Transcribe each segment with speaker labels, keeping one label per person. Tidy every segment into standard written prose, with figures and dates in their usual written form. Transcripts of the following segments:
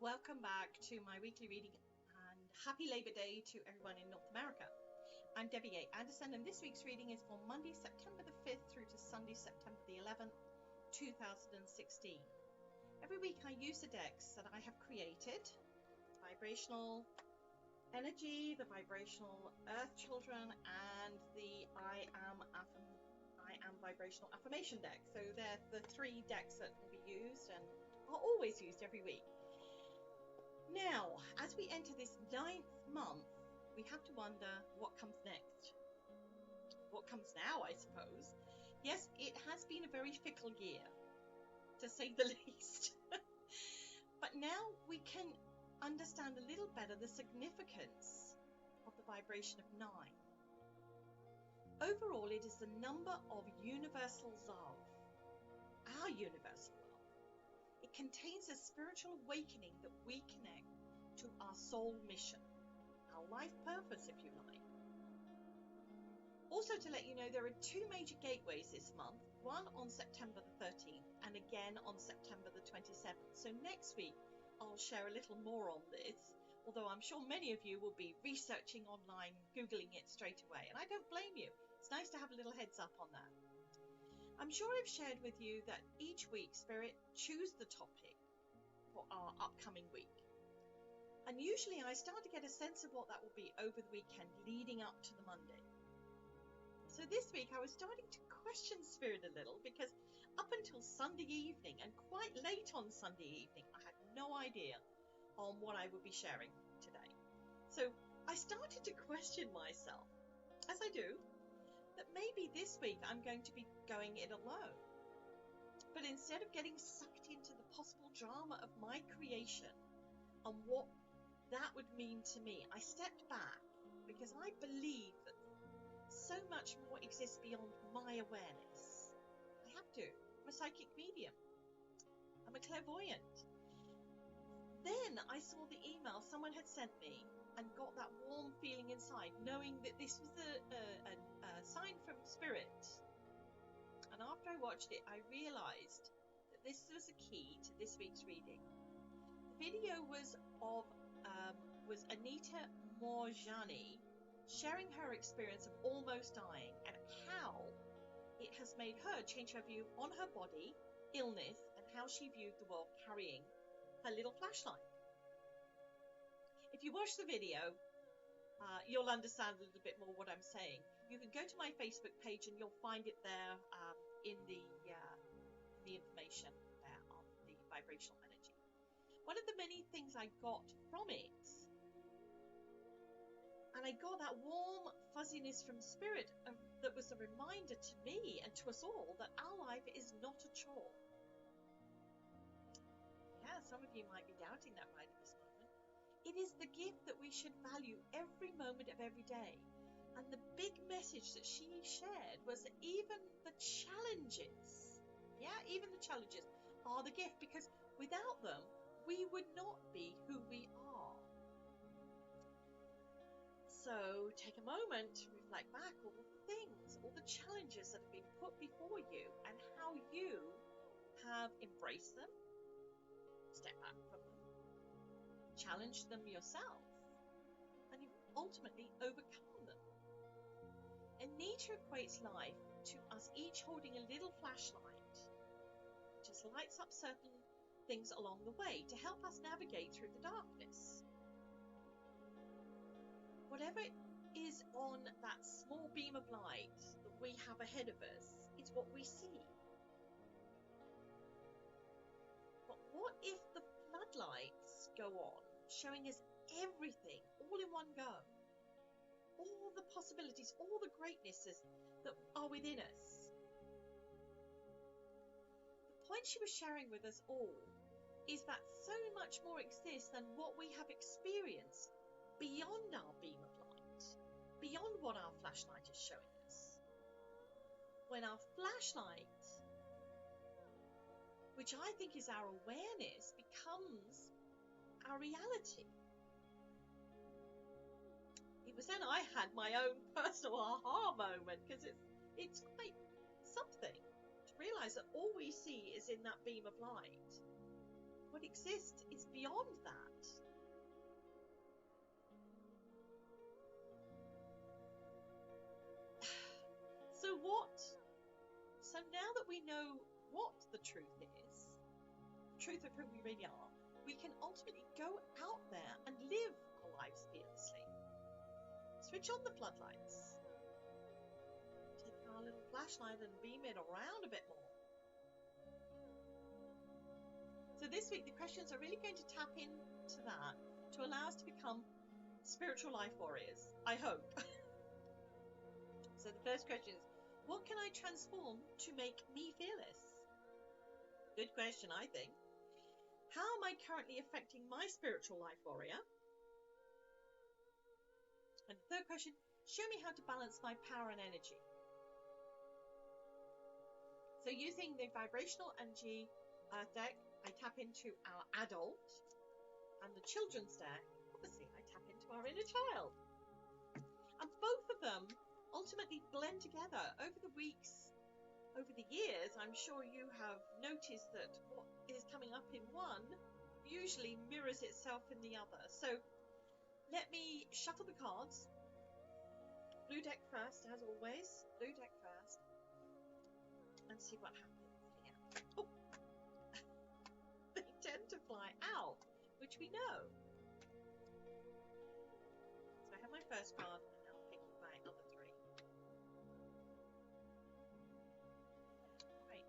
Speaker 1: Welcome back to my weekly reading, and happy Labor Day to everyone in North America. I'm Debbie A. Anderson, and this week's reading is for Monday, September the 5th through to Sunday, September the 11th, 2016. Every week I use the decks that I have created, Vibrational Energy, the Vibrational Earth Children, and the I Am Vibrational Affirmation deck. So they're the three decks that will be used and are always used every week. Now, as we enter this 9th month, we have to wonder what comes next. What comes now, I suppose. Yes, it has been a very fickle year, to say the least. But now we can understand a little better the significance of the vibration of 9. Overall, it is the number of universal love, our universal love. It contains a spiritual awakening that we connect to our soul mission, our life purpose, if you like. Also, to let you know, there are two major gateways this month, one on September the 13th and again on September the 27th. So next week, I'll share a little more on this, although I'm sure many of you will be researching online, Googling it straight away. And I don't blame you. It's nice to have a little heads up on that. I'm sure I've shared with you that each week Spirit choose the topic for our upcoming week. And usually I start to get a sense of what that will be over the weekend leading up to the Monday. So this week I was starting to question Spirit a little because up until Sunday evening and quite late on Sunday evening, I had no idea on what I would be sharing today. So I started to question myself, as I do, that maybe this week I'm going to be going it alone. But instead of getting sucked into the possible drama of my creation and what that would mean to me, I stepped back because I believe that so much more exists beyond my awareness. I have to. I'm a psychic medium. I'm a clairvoyant. Then I saw the email someone had sent me and got that warm feeling inside, knowing that this was a sign from Spirit. And after I watched it, I realized that this was a key to this week's reading. The video was of Anita Morjani sharing her experience of almost dying and how it has made her change her view on her body, illness, and how she viewed the world carrying her little flashlight. If you watch the video, you'll understand a little bit more what I'm saying. You can go to my Facebook page and you'll find it there in the information there on the vibrational energy. One of the many things I got from it, and I got that warm fuzziness from Spirit that was a reminder to me and to us all that our life is not a chore. Yeah, some of you might be doubting that right at this moment. It is the gift that we should value every moment of every day. And the big message that she shared was that even the challenges, are the gift, because without them, we would not be who we are. So take a moment to reflect back all the things, all the challenges that have been put before you and how you have embraced them, stepped back from them, challenged them yourself, and you've ultimately overcome them. Anita equates life to us each holding a little flashlight, which just lights up certain things along the way to help us navigate through the darkness. Whatever is on that small beam of light that we have ahead of us is what we see. But what if the floodlights go on, showing us everything all in one go? All the possibilities, all the greatnesses that are within us. The point she was sharing with us all is that so much more exists than what we have experienced beyond our beam of light, beyond what our flashlight is showing us. When our flashlight, which I think is our awareness, becomes our reality. It was then I had my own personal aha moment, because it's quite something to realise that all we see is in that beam of light. what exists is beyond that. So now that we know what the truth is, the truth of who we really are, we can ultimately go out there and live our lives fearlessly. Switch on the floodlights. Take our little flashlight and beam it around a bit more. So this week the questions are really going to tap into that to allow us to become spiritual life warriors, I hope. So the first question is, what can I transform to make me fearless? Good question, I think. How am I currently affecting my spiritual life warrior? And the third question, show me how to balance my power and energy. So using the Vibrational Energy deck, I tap into our adult, and the children's deck, obviously I tap into our inner child. And both of them ultimately blend together over the weeks, over the years. I'm sure you have noticed that what is coming up in one usually mirrors itself in the other. So let me shuffle the cards. Blue deck first, as always. Blue deck first. And see what happens here. Oh. They tend to fly out, which we know. So I have my first card, and now I'm picking my other three. Right.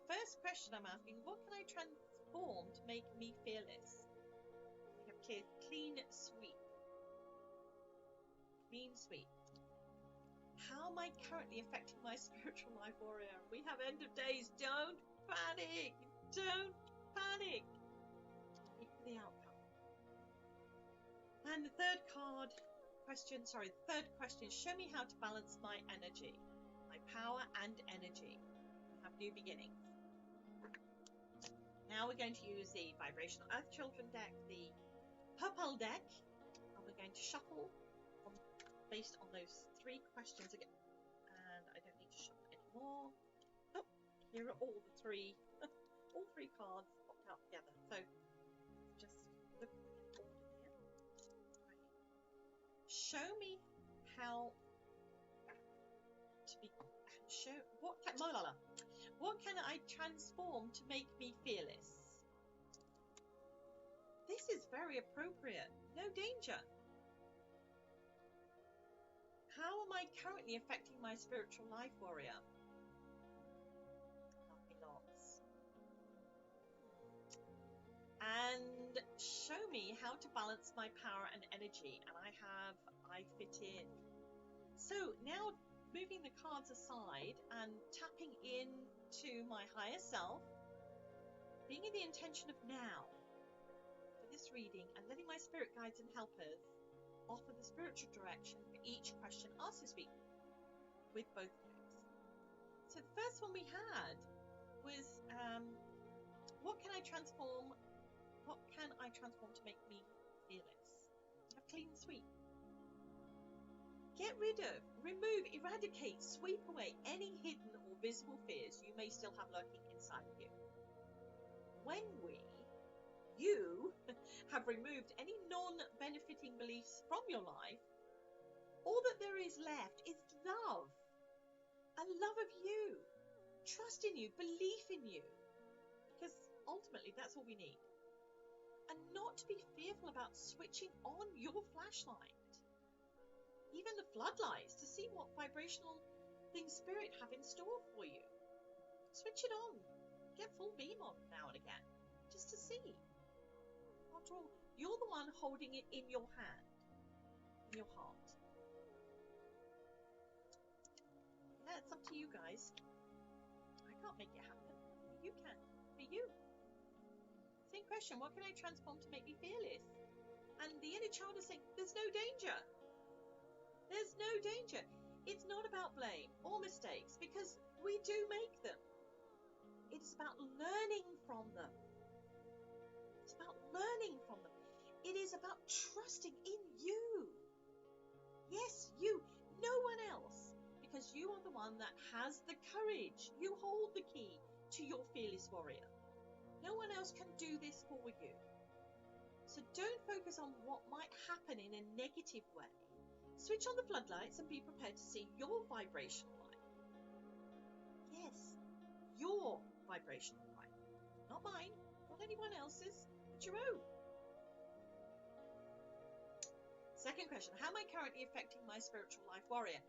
Speaker 1: First question I'm asking, what can I transform to make me fearless? We have clean sweep. Clean sweep. How am I currently affecting my spiritual life warrior? We have end of days. Don't panic. Don't panic. Wait for the outcome. And the third question, show me how to balance my energy, my power and energy. We have new beginnings. Now we're going to use the Vibrational Earth Children deck, the purple deck, and we're going to shuffle based on those three questions again. And I don't need to shuffle anymore. Oh, here are all the three, all three cards popped out together. So just look in order here. Right. Show me how to be. What can I transform to make me fearless? This is very appropriate. No danger. How am I currently affecting my spiritual life warrior? Love me lots. And show me how to balance my power and energy. And I fit in. So now moving the cards aside and tapping into my higher self, being in the intention of now for this reading, and letting my spirit guides and helpers offer the spiritual direction for each question asked this week with both decks. So the first one we had was, what can I transform to make me fearless? We have clean sweep. Get rid of, remove, eradicate, sweep away any hidden or visible fears you may still have lurking inside of you. When you have removed any non-benefiting beliefs from your life, all that there is left is love. A love of you, trust in you, belief in you. Because ultimately that's all we need. And not to be fearful about switching on your flashlight. Even the floodlights, to see what vibrational things Spirit have in store for you. Switch it on. Get full beam on now and again, just to see. After all, you're the one holding it in your hand, in your heart. Yeah, it's up to you guys. I can't make it happen. You can. For you. Same question. What can I transform to make me fearless? And the inner child is saying, there's no danger. There's no danger. It's not about blame or mistakes, because we do make them. It's about learning from them. It's about learning from them. It is about trusting in you. Yes, you. No one else. Because you are the one that has the courage. You hold the key to your fearless warrior. No one else can do this for you. So don't focus on what might happen in a negative way. Switch on the floodlights and be prepared to see your vibrational light. Yes, your vibrational light. Not mine, not anyone else's, but your own. Second question, how am I currently affecting my spiritual life warrior?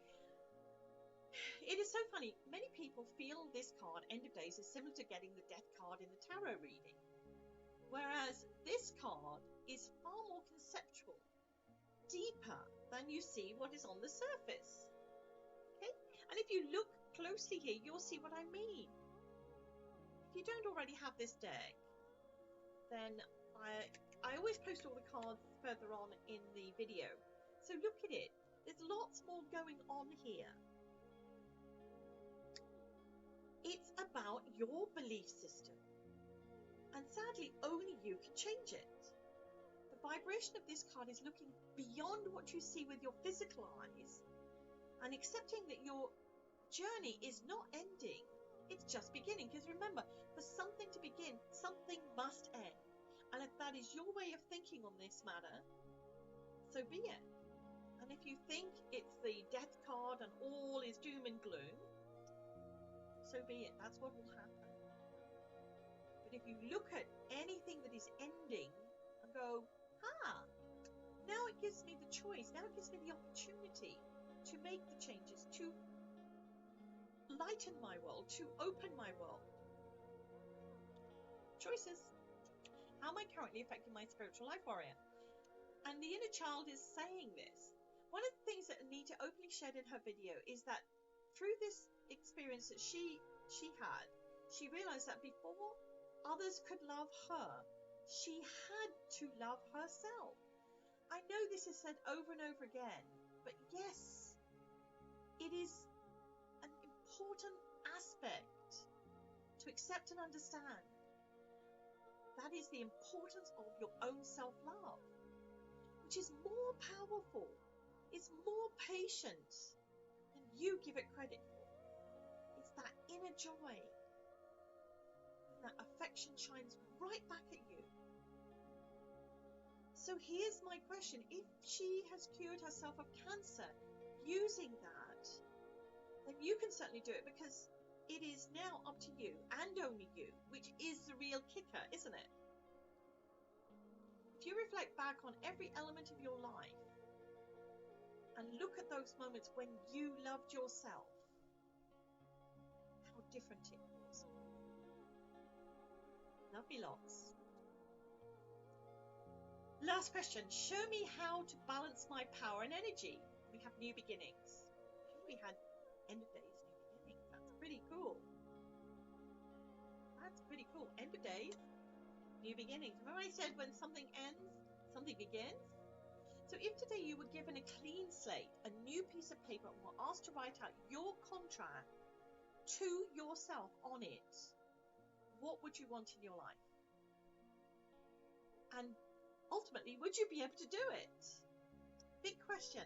Speaker 1: It is so funny. Many people feel this card, End of Days, is similar to getting the death card in the tarot reading. Whereas this card is far more conceptual, deeper than you see what is on the surface. Okay? And if you look closely here, you'll see what I mean. If you don't already have this deck, then I always post all the cards further on in the video. So look at it. There's lots more going on here. It's about your belief system. And sadly, only you can change it. The vibration of this card is looking beyond what you see with your physical eyes and accepting that your journey is not ending, it's just beginning. Because remember, for something to begin, something must end. And if that is your way of thinking on this matter, so be it. And if you think it's the death card and all is doom and gloom, so be it. That's what will happen. But if you look at anything that is ending and go, now it gives me the choice, now it gives me the opportunity to make the changes, to lighten my world, to open my world. Choices. How am I currently affecting my spiritual life warrior? And the inner child is saying this. One of the things that Anita openly shared in her video is that through this experience that she had, she realized that before others could love her, she had to love herself. I know this is said over and over again, but yes, it is an important aspect to accept and understand. That is the importance of your own self-love, which is more powerful, it's more patient than you give it credit for. It's that inner joy, and that affection shines right back at you. So here's my question. If she has cured herself of cancer using that, then you can certainly do it, because it is now up to you and only you, which is the real kicker, isn't it? If you reflect back on every element of your life and look at those moments when you loved yourself, how different it was. Love me lots. Last question. Show me how to balance my power and energy. We have new beginnings. We had End of Days, new beginnings. That's pretty cool. That's pretty cool. End of Days, new beginnings. Remember I said when something ends, something begins? So if today you were given a clean slate, a new piece of paper, and were asked to write out your contract to yourself on it, what would you want in your life? And ultimately, would you be able to do it? Big question.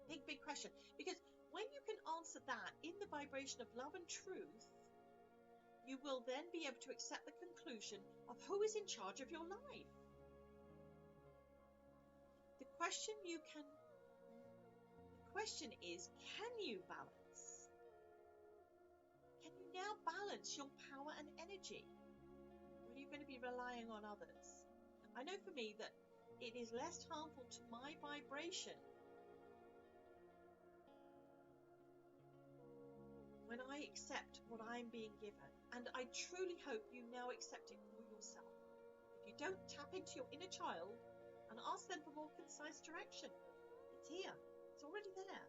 Speaker 1: Big question. Because when you can answer that in the vibration of love and truth, you will then be able to accept the conclusion of who is in charge of your life. The question is, can you balance? Can you now balance your power and energy? Or are you going to be relying on others? I know for me that it is less harmful to my vibration when I accept what I'm being given. And I truly hope you now accept it for yourself. If you don't tap into your inner child and ask them for more concise direction, it's here. It's already there.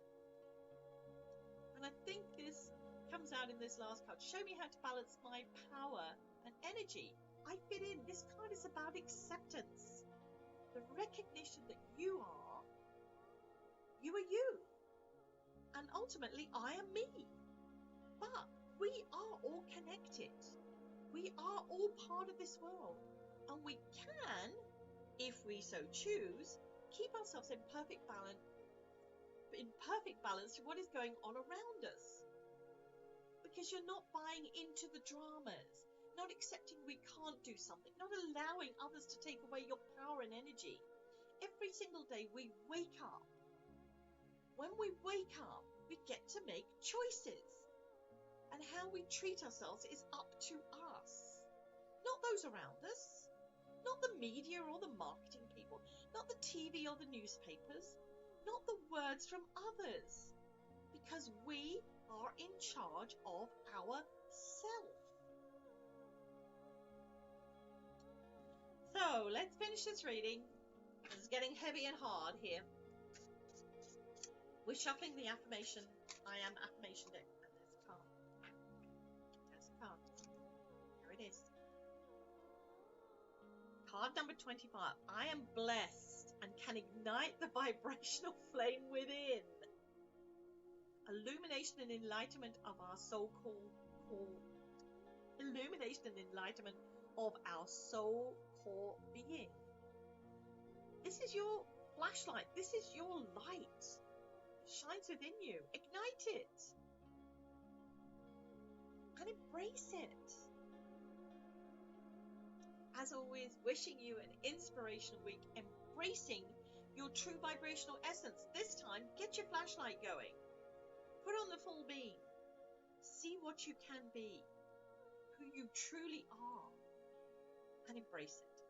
Speaker 1: And I think this comes out in this last card. Show me how to balance my power and energy. I fit in. This card is about acceptance. The recognition that you are you. And ultimately, I am me. But we are all connected. We are all part of this world. And we can, if we so choose, keep ourselves in perfect balance to what is going on around us. Because you're not buying into the dramas. not accepting we can't do something, not allowing others to take away your power and energy. Every single day we wake up. When we wake up, we get to make choices. And how we treat ourselves is up to us. Not those around us, not the media or the marketing people, not the TV or the newspapers, not the words from others. Because we are in charge of ourself. So let's finish this reading. It's getting heavy and hard here. We're shuffling the affirmation. I am affirmation deck. And there's a card. There's a card. There it is. Card number 25. I am blessed and can ignite the vibrational flame within. Illumination and enlightenment of our soul core. Illumination and enlightenment of our soul core being. This is your flashlight. This is your light. It shines within you. Ignite it. And embrace it. As always, wishing you an inspirational week, embracing your true vibrational essence. This time, get your flashlight going. Put on the full beam. See what you can be, who you truly are, and embrace it.